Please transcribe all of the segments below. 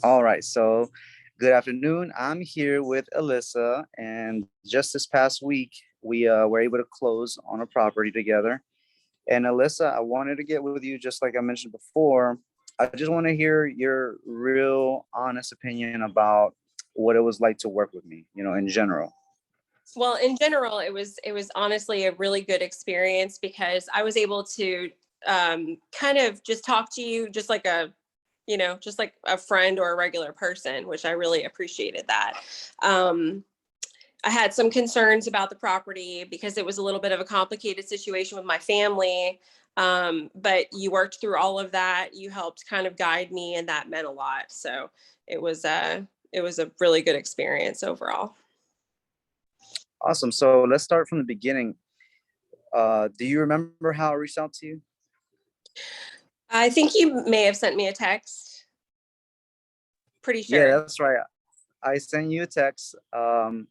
All right, so good afternoon. I'm here with Elisa, and just this past week, we were able to close on a property together. And Alyssa, I wanted to get with you, just like I mentioned before. I just want to hear your real honest opinion about what it was like to work with me, in general. Well, in general, it was honestly a really good experience because I was able to kind of just talk to you just like a friend or a regular person, which I really appreciated that. Um, I had some concerns about the property because it was a little bit of a complicated situation with my family. But you worked through all of that. You helped kind of guide me, and that meant a lot. So it was it was a really good experience overall. Awesome. So let's start from the beginning. Do you remember how I reached out to you? I think you may have sent me a text. Pretty Yeah, sure. that's right. I sent you a text, and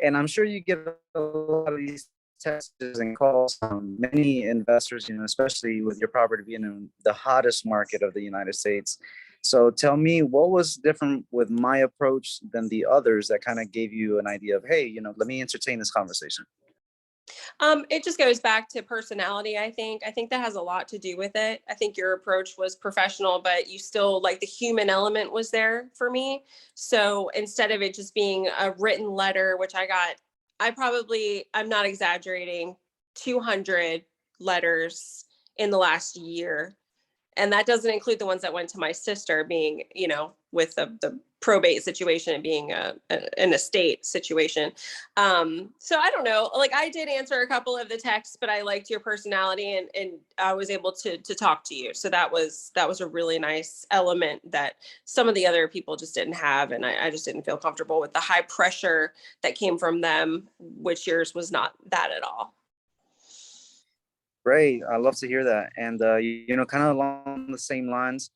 I'm sure you get a lot of these texts and calls from many investors, especially with your property being in the hottest market of the United States. So tell me, what was different with my approach than the others that kind of gave you an idea of, hey, let me entertain this conversation? It just goes back to personality, I think. I think that has a lot to do with it. I think your approach was professional, but you still like the human element was there for me. So instead of it just being a written letter, which I'm not exaggerating, 200 letters in the last year, and that doesn't include the ones that went to my sister, being with the probate situation and being an estate situation. So I don't know, like I did answer a couple of the texts, but I liked your personality, and I was able to talk to you, so that was a really nice element that some of the other people just didn't have, and I just didn't feel comfortable with the high pressure that came from them, which yours was not that at all. Great. I love to hear that. And, kind of along the same lines,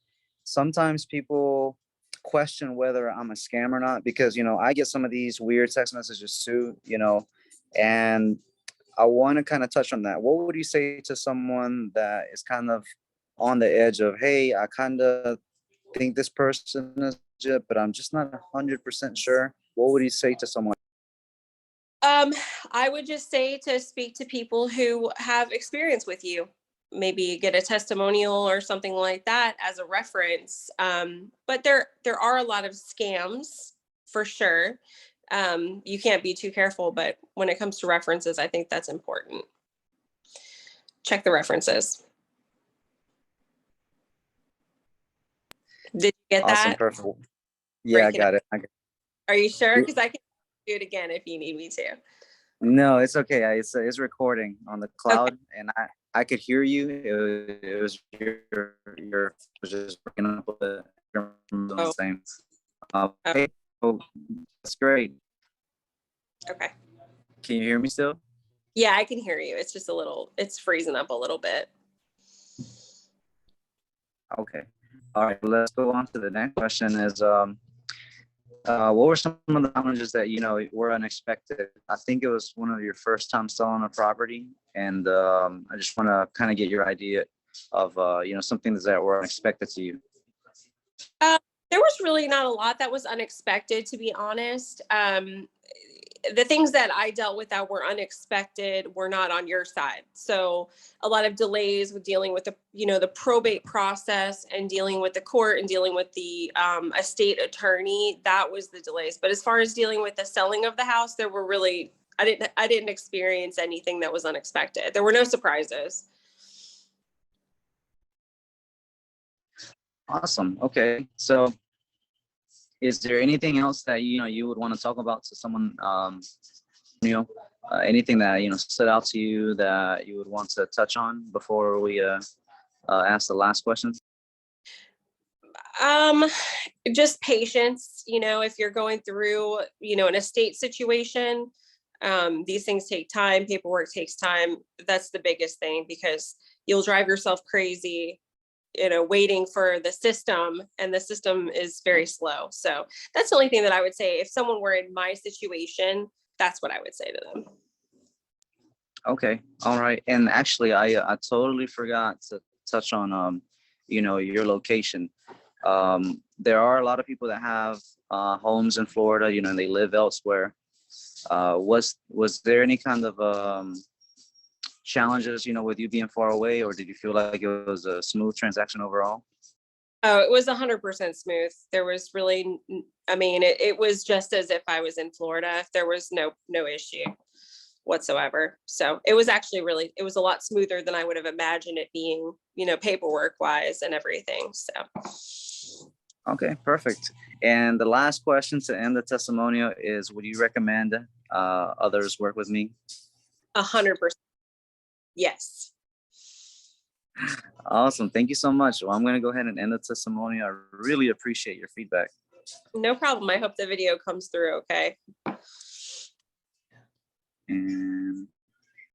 sometimes people question whether I'm a scam or not because, I get some of these weird text messages too, and I want to kind of touch on that. What would you say to someone that is kind of on the edge of, hey, I kind of think this person is legit, but I'm just not 100% sure? What would you say to someone? Um, I would just say to speak to people who have experience with you. Maybe get a testimonial or something like that as a reference. But there are a lot of scams for sure. You can't be too careful, but when it comes to references, I think that's important. Check the references. Did you get Awesome. that? Perfect. Yeah, I Breaking up. got it. Are you sure? Because I can do it again if you need me to. No, it's okay. It's recording on the Okay. cloud, and I could hear you. It was your it was just breaking up a bit. Doing the Oh, same. oh, Hey, oh, that's great. okay. Can you hear me still? Yeah, I can hear you. It's just it's freezing up a little bit. Okay. All right. Let's go on to the next question. What were some of the challenges that were unexpected? I think it was one of your first time selling a property, and I just want to kind of get your idea of some things that were unexpected to you. Uh, there was really not a lot that was unexpected, to be honest. The things that I dealt with that were unexpected were not on your side. So a lot of delays with dealing with the probate process and dealing with the court and dealing with the estate attorney. That was the delays. But as far as dealing with the selling of the house, there were really I didn't experience anything that was unexpected. There were no surprises. Awesome. Okay. So is there anything else that you would want to talk about to someone, you know anything that stood out to you that you would want to touch on before we ask the last question? Um, just patience. If you're going through, an estate situation, these things take time. Paperwork takes time. That's the biggest thing because you'll drive yourself crazy, waiting for the system, and the system is very slow. So that's the only thing that I would say. If someone were in my situation, that's what I would say to them. Okay. All right. And actually, I totally forgot to touch on your location. There are a lot of people that have homes in Florida, you know, and they live elsewhere. Was there any kind of challenges, you know, with you being far away, or did you feel like it was a smooth transaction overall? Oh, it was 100% smooth. There was really, I mean, it was just as if I was in Florida. There was no issue whatsoever. So it was actually really, it was a lot smoother than I would have imagined it being, you know, paperwork wise and everything. So. Okay, perfect. And the last question to end the testimonial is, would you recommend others work with me? 100%. Yes. Awesome. Thank you so much. Well, I'm going to go ahead and end the testimonial. I really appreciate your feedback. No problem. I hope the video comes through okay. And